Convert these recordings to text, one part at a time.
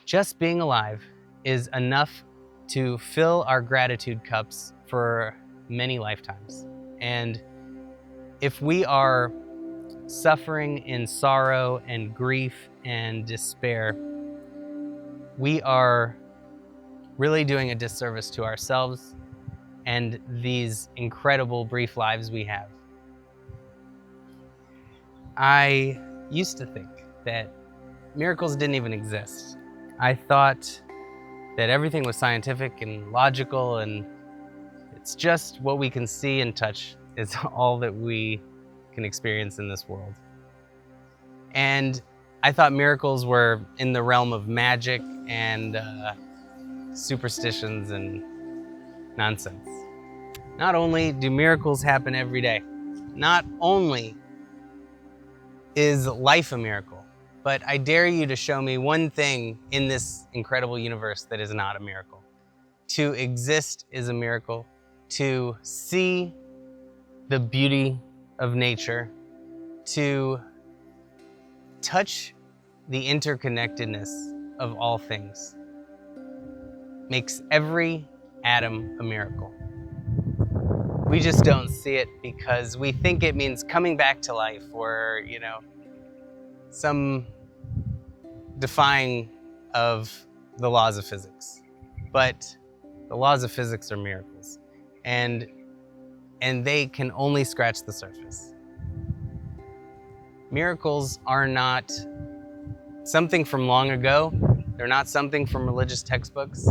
Just being alive is enough to fill our gratitude cups for many lifetimes. And if we are suffering in sorrow and grief and despair, we are really doing a disservice to ourselves and these incredible brief lives we have. I used to think that miracles didn't even exist. I thought that everything was scientific and logical, and it's just what we can see and touch is all that we can experience in this world. And I thought miracles were in the realm of magic and superstitions and nonsense. Not only do miracles happen every day, not only is life a miracle, but I dare you to show me one thing in this incredible universe that is not a miracle. To exist is a miracle. To see the beauty of nature, to touch the interconnectedness of all things, makes every atom a miracle. We just don't see it because we think it means coming back to life or, some defying of the laws of physics. But the laws of physics are miracles, and they can only scratch the surface. Miracles are not something from long ago. They're not something from religious textbooks.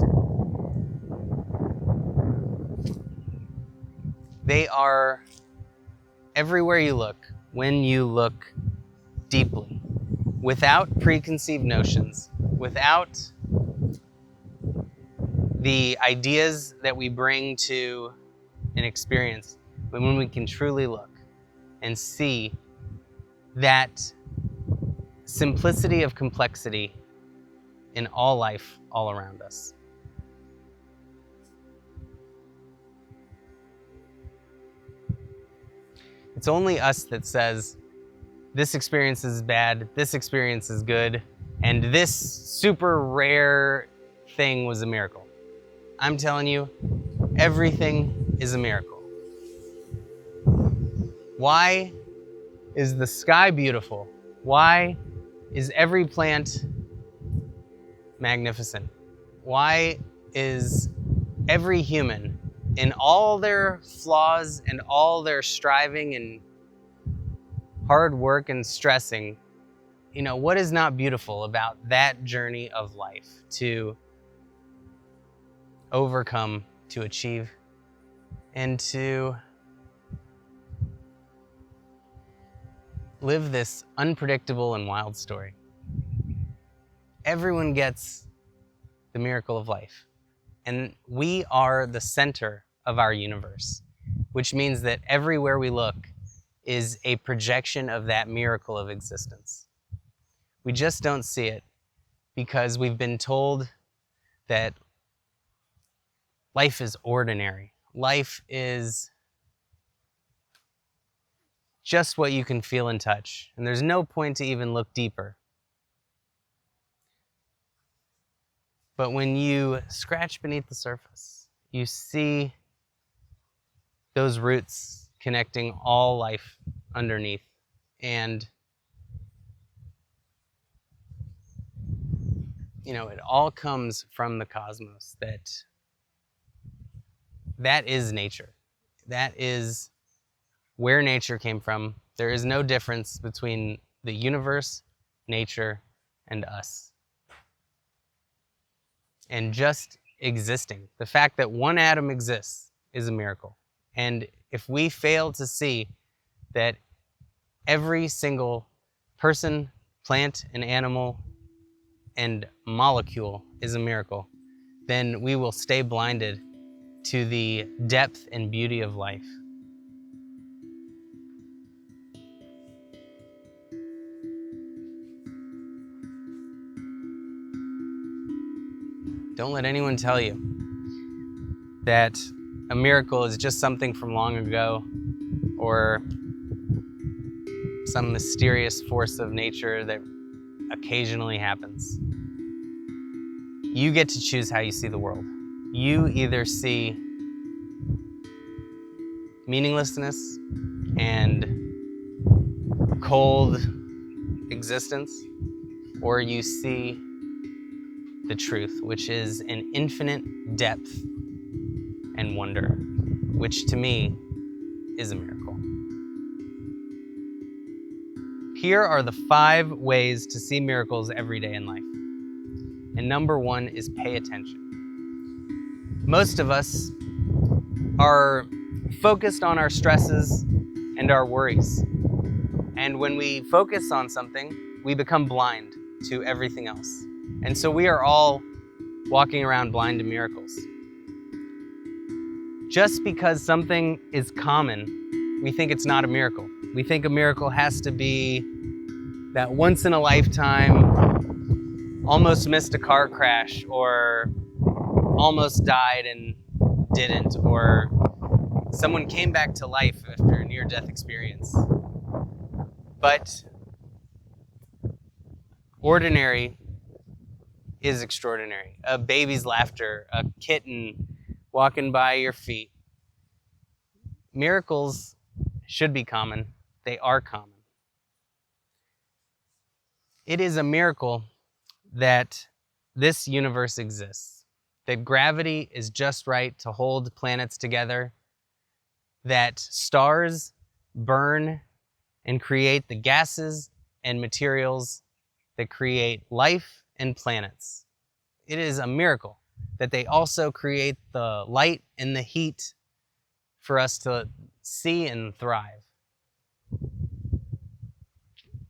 They are everywhere you look, when you look deeply, without preconceived notions, without the ideas that we bring to an experience, but when we can truly look and see that simplicity of complexity in all life all around us. It's only us that says, this experience is bad, this experience is good, and this super rare thing was a miracle. I'm telling you, everything is a miracle. Why is the sky beautiful? Why is every plant magnificent? Why is every human, in all their flaws and all their striving and hard work and stressing, what is not beautiful about that journey of life to overcome, to achieve, and to live this unpredictable and wild story? Everyone gets the miracle of life, and we are the center of our universe, which means that everywhere we look is a projection of that miracle of existence. We just don't see it because we've been told that life is ordinary. Life is just what you can feel and touch, and there's no point to even look deeper. But when you scratch beneath the surface, you see those roots connecting all life underneath, and it all comes from the cosmos. That is nature. That is where nature came from. There is no difference between the universe, nature, and us. And just existing, the fact that one atom exists is a miracle. And if we fail to see that every single person, plant, and animal, and molecule is a miracle, then we will stay blinded to the depth and beauty of life. Don't let anyone tell you that a miracle is just something from long ago or some mysterious force of nature that occasionally happens. You get to choose how you see the world. You either see meaninglessness and cold existence, or you see the truth, which is an infinite depth and wonder, which to me is a miracle. Here are the 5 ways to see miracles every day in life. And number 1 is pay attention. Most of us are focused on our stresses and our worries. And when we focus on something, we become blind to everything else. And so we are all walking around blind to miracles. Just because something is common, we think it's not a miracle. We think a miracle has to be that once in a lifetime, almost missed a car crash, or almost died and didn't, or someone came back to life after a near-death experience. But ordinary is extraordinary. A baby's laughter, a kitten walking by your feet. Miracles should be common. They are common. It is a miracle that this universe exists, that gravity is just right to hold planets together, that stars burn and create the gases and materials that create life and planets. It is a miracle that they also create the light and the heat for us to see and thrive.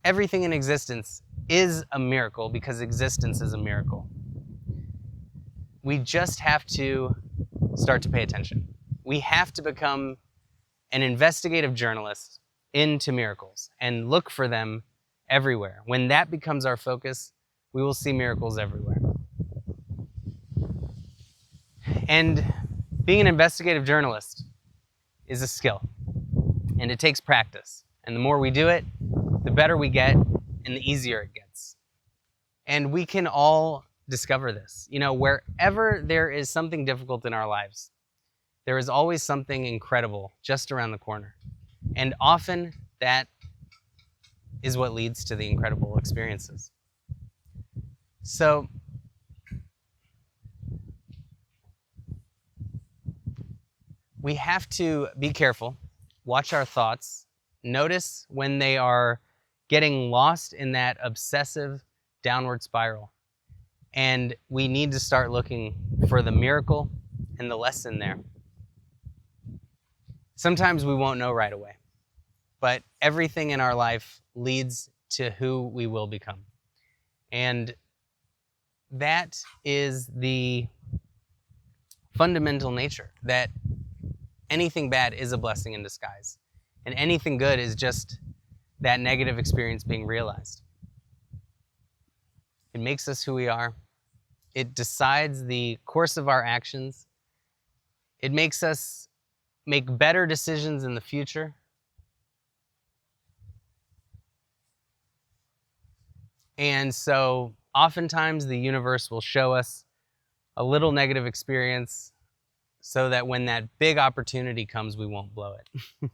Everything in existence is a miracle because existence is a miracle. We just have to start to pay attention. We have to become an investigative journalist into miracles and look for them everywhere. When that becomes our focus, we will see miracles everywhere. And being an investigative journalist is a skill, and it takes practice. And the more we do it, the better we get and the easier it gets. And we can all discover this. You know, wherever there is something difficult in our lives, there is always something incredible just around the corner. And often that is what leads to the incredible experiences. So, we have to be careful, watch our thoughts, notice when they are getting lost in that obsessive downward spiral. And we need to start looking for the miracle and the lesson there. Sometimes we won't know right away, but everything in our life leads to who we will become. And that is the fundamental nature, that anything bad is a blessing in disguise. And anything good is just that negative experience being realized. It makes us who we are. It decides the course of our actions. It makes us make better decisions in the future. And so oftentimes the universe will show us a little negative experience so that when that big opportunity comes, we won't blow it.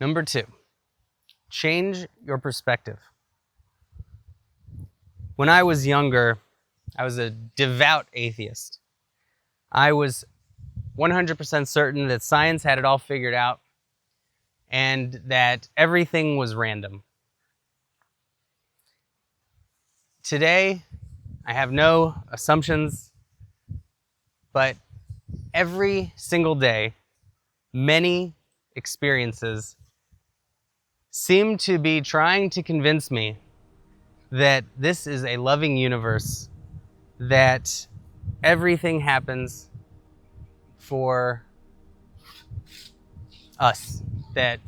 Number 2, change your perspective. When I was younger, I was a devout atheist. I was 100% certain that science had it all figured out and that everything was random. Today, I have no assumptions, but every single day, many experiences seem to be trying to convince me that this is a loving universe, that everything happens for us, that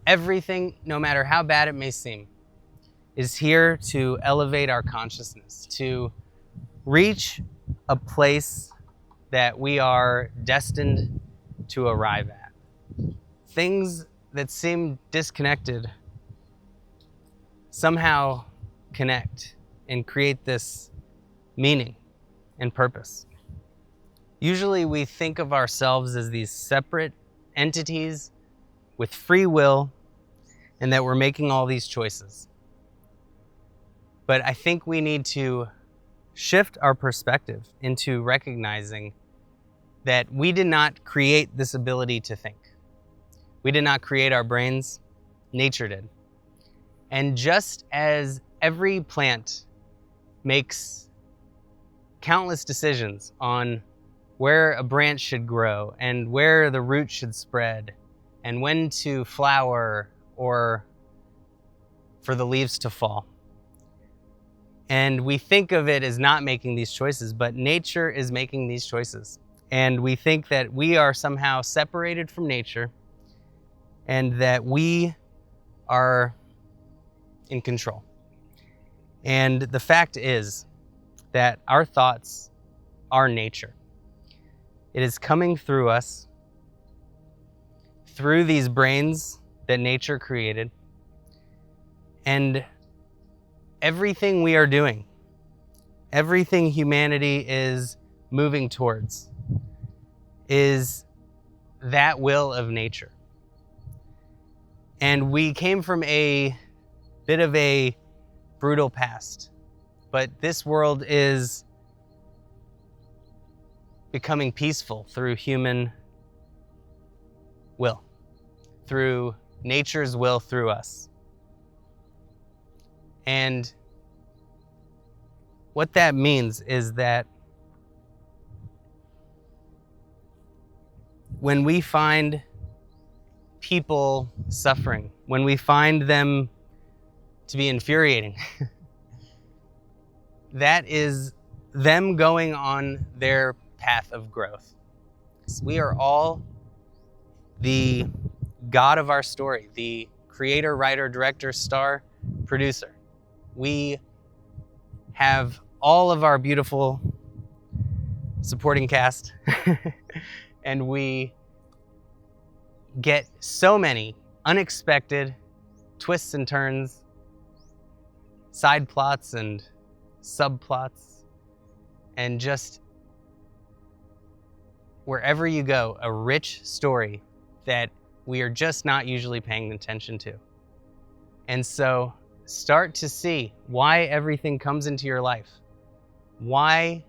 everything, no matter how bad it may seem, is here to elevate our consciousness, to reach a place that we are destined to arrive at. Things that seem disconnected somehow connect and create this meaning and purpose. Usually we think of ourselves as these separate entities with free will and that we're making all these choices. But I think we need to shift our perspective into recognizing that we did not create this ability to think. We did not create our brains, nature did. And just as every plant makes countless decisions on where a branch should grow and where the root should spread and when to flower or for the leaves to fall. And we think of it as not making these choices, but nature is making these choices. And we think that we are somehow separated from nature and that we are in control. And the fact is that our thoughts are nature. It is coming through us, through these brains that nature created. And everything we are doing, everything humanity is moving towards, is that will of nature. And we came from a bit of a brutal past, but this world is becoming peaceful through human will, through nature's will through us. And what that means is that when we find people suffering, when we find them to be infuriating, that is them going on their path of growth. So we are all the God of our story, the creator, writer, director, star, producer. We have all of our beautiful supporting cast and we get so many unexpected twists and turns, side plots and subplots, and just wherever you go, a rich story that we are just not usually paying attention to. And so start to see why everything comes into your life, why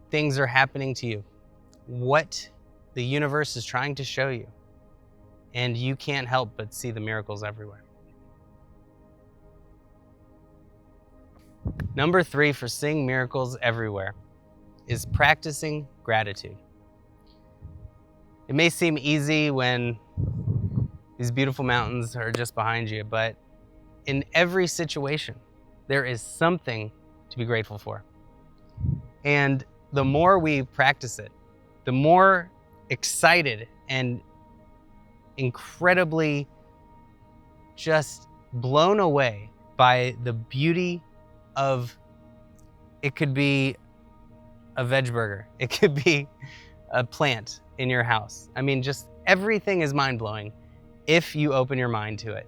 things are happening to you, what the universe is trying to show you, and you can't help but see the miracles everywhere. Number 3 for seeing miracles everywhere is practicing gratitude. It may seem easy when these beautiful mountains are just behind you, but in every situation, there is something to be grateful for. And the more we practice it, the more excited and incredibly just blown away by the beauty of, it could be a veg burger, it could be a plant in your house. I mean, just everything is mind-blowing if you open your mind to it.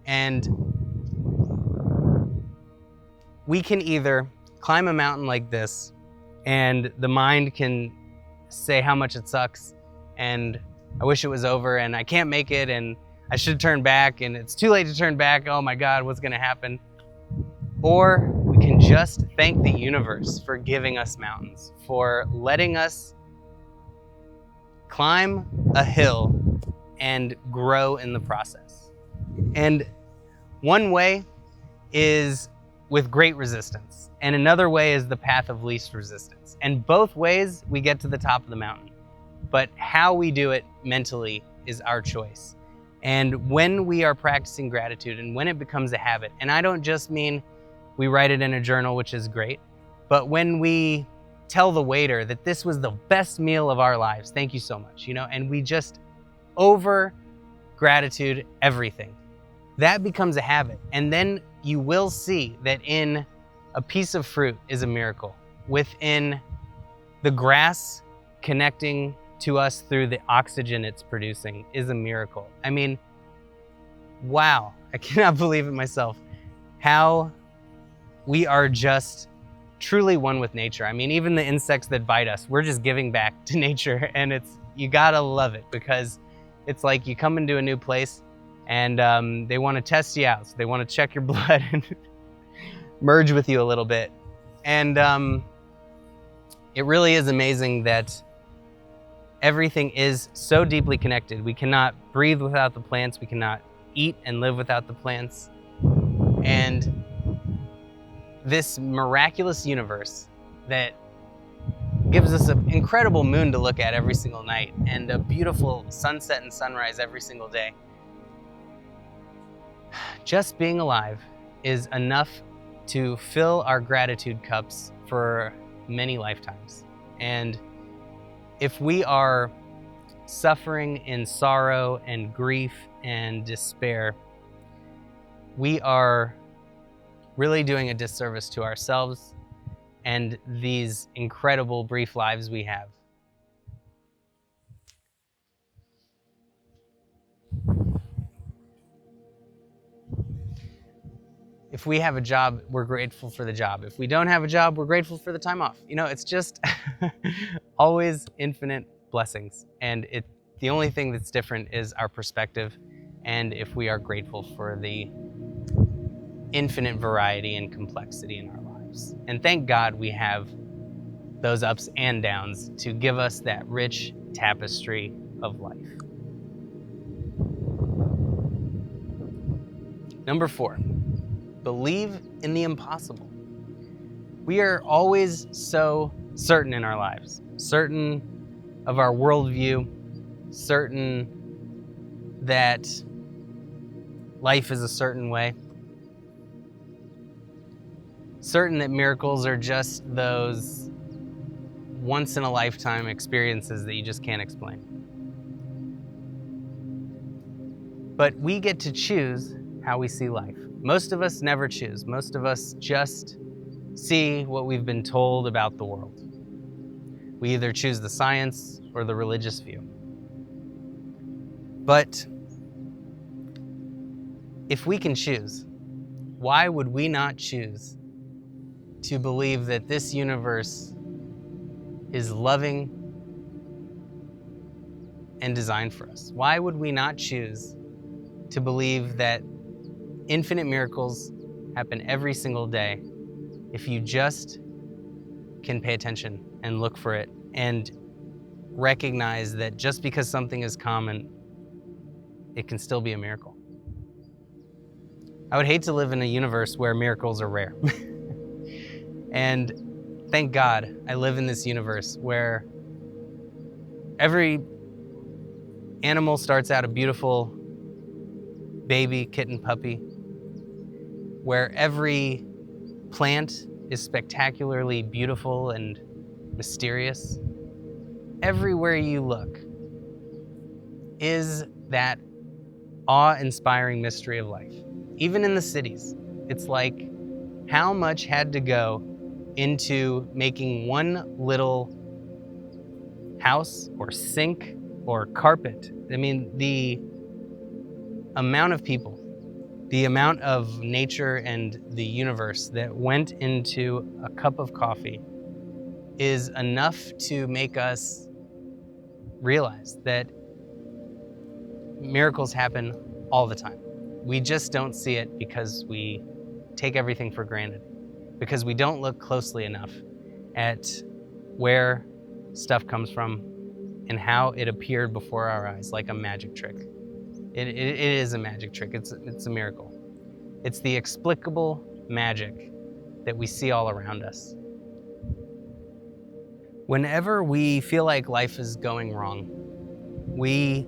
And we can either climb a mountain like this and the mind can say how much it sucks and I wish it was over and I can't make it and I should turn back and it's too late to turn back. Oh my God, what's gonna happen? Or we can just thank the universe for giving us mountains, for letting us climb a hill and grow in the process. And one way is with great resistance, and another way is the path of least resistance. And both ways we get to the top of the mountain, but how we do it mentally is our choice. And when we are practicing gratitude and when it becomes a habit, and I don't just mean we write it in a journal, which is great, but when we tell the waiter that this was the best meal of our lives, thank you so much, and we just over gratitude everything, that becomes a habit. And then you will see that in a piece of fruit is a miracle, within the grass connecting to us through the oxygen it's producing is a miracle. I mean, wow, I cannot believe it myself, how we are just truly one with nature. I mean, even the insects that bite us, we're just giving back to nature, and you gotta love it, because it's like you come into a new place and they want to test you out. So they want to check your blood and merge with you a little bit. And it really is amazing that everything is so deeply connected. We cannot breathe without the plants. We cannot eat and live without the plants. And this miraculous universe that gives us an incredible moon to look at every single night and a beautiful sunset and sunrise every single day. Just being alive is enough to fill our gratitude cups for many lifetimes. And if we are suffering in sorrow and grief and despair, we are really doing a disservice to ourselves and these incredible brief lives we have. If we have a job, we're grateful for the job. If we don't have a job, we're grateful for the time off. You know, it's just always infinite blessings. And the only thing that's different is our perspective, and if we are grateful for the infinite variety and complexity in our lives. And thank God we have those ups and downs to give us that rich tapestry of life. Number 4, believe in the impossible. We are always so certain in our lives, certain of our worldview, certain that life is a certain way, certain that miracles are just those once-in-a-lifetime experiences that you just can't explain. But we get to choose how we see life. Most of us never choose. Most of us just see what we've been told about the world. We either choose the science or the religious view. But if we can choose, why would we not choose to believe that this universe is loving and designed for us? Why would we not choose to believe that infinite miracles happen every single day if you just can pay attention and look for it and recognize that just because something is common, it can still be a miracle? I would hate to live in a universe where miracles are rare. And thank God I live in this universe where every animal starts out a beautiful baby, kitten, puppy, where every plant is spectacularly beautiful and mysterious. Everywhere you look is that awe-inspiring mystery of life. Even in the cities, it's like how much had to go into making one little house or sink or carpet. I mean, the amount of people, the amount of nature and the universe that went into a cup of coffee is enough to make us realize that miracles happen all the time. We just don't see it because we take everything for granted, because we don't look closely enough at where stuff comes from and how it appeared before our eyes like a magic trick. It is a magic trick. It's a miracle. It's the explicable magic that we see all around us. Whenever we feel like life is going wrong, we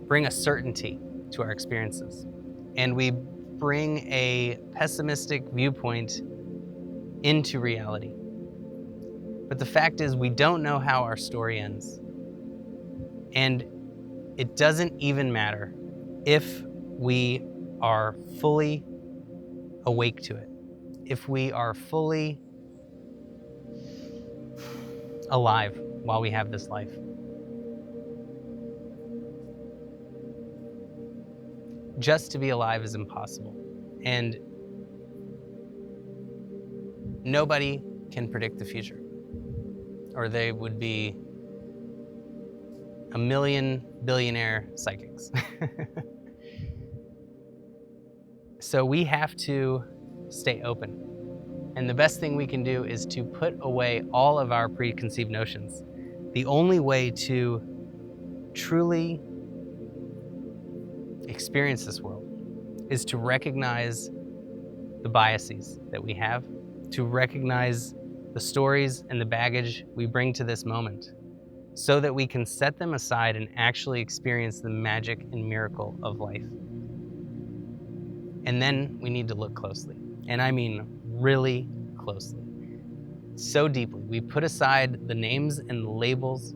bring a certainty to our experiences, and we bring a pessimistic viewpoint into reality. But the fact is, we don't know how our story ends. And it doesn't even matter if we are fully awake to it, if we are fully alive while we have this life. Just to be alive is impossible. And Nobody can predict the future, or they would be a million billionaire psychics. So we have to stay open. And the best thing we can do is to put away all of our preconceived notions. The only way to truly experience this world is to recognize the biases that we have, to recognize the stories and the baggage we bring to this moment, so that we can set them aside and actually experience the magic and miracle of life. And then we need to look closely. And I mean really closely. So deeply. We put aside the names and the labels.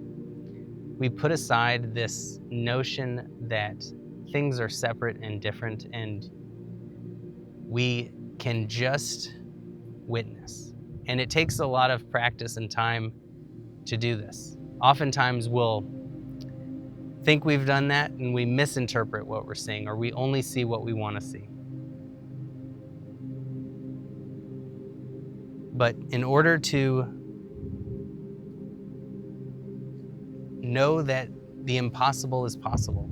We put aside this notion that things are separate and different, and we can just witness. And it takes a lot of practice and time to do this. Oftentimes we'll think we've done that and we misinterpret what we're seeing, or we only see what we want to see. But in order to know that the impossible is possible,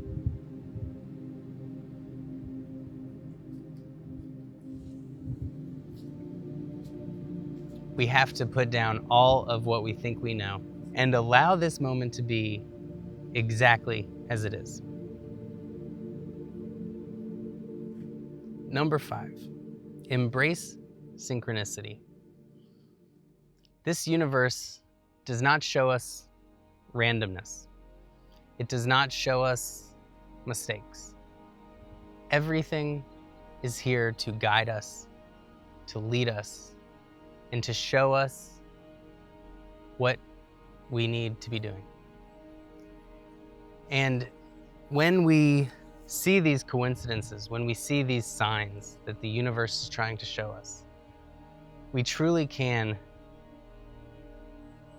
we have to put down all of what we think we know and allow this moment to be exactly as it is. Number 5, embrace synchronicity. This universe does not show us randomness. It does not show us mistakes. Everything is here to guide us, to lead us, and to show us what we need to be doing. And when we see these coincidences, when we see these signs that the universe is trying to show us, we truly can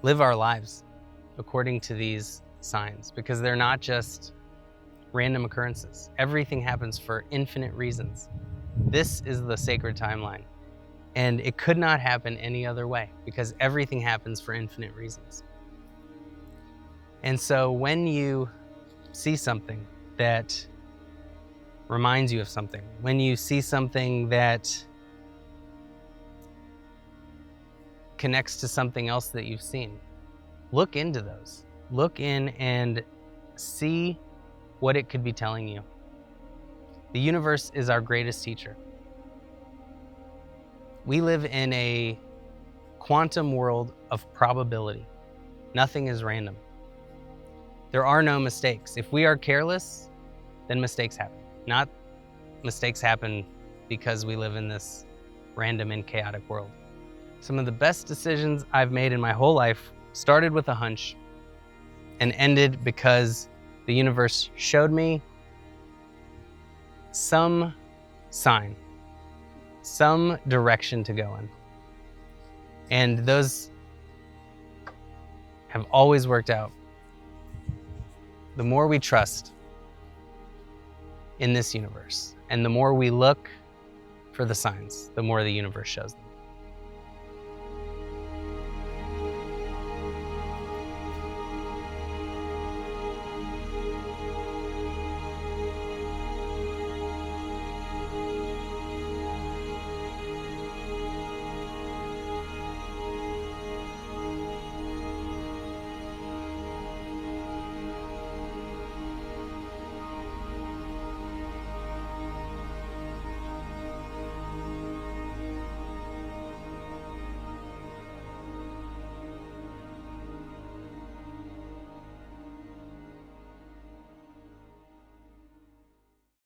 live our lives according to these signs, because they're not just random occurrences. Everything happens for infinite reasons. This is the sacred timeline, and it could not happen any other way, because everything happens for infinite reasons. And so when you see something that reminds you of something, when you see something that connects to something else that you've seen, look into those. Look in and see what it could be telling you. The universe is our greatest teacher. We live in a quantum world of probability. Nothing is random. There are no mistakes. If we are careless, then mistakes happen. Not mistakes happen because we live in this random and chaotic world. Some of the best decisions I've made in my whole life started with a hunch and ended because the universe showed me some sign, some direction to go in. And those have always worked out. The more we trust in this universe, and the more we look for the signs, the more the universe shows them.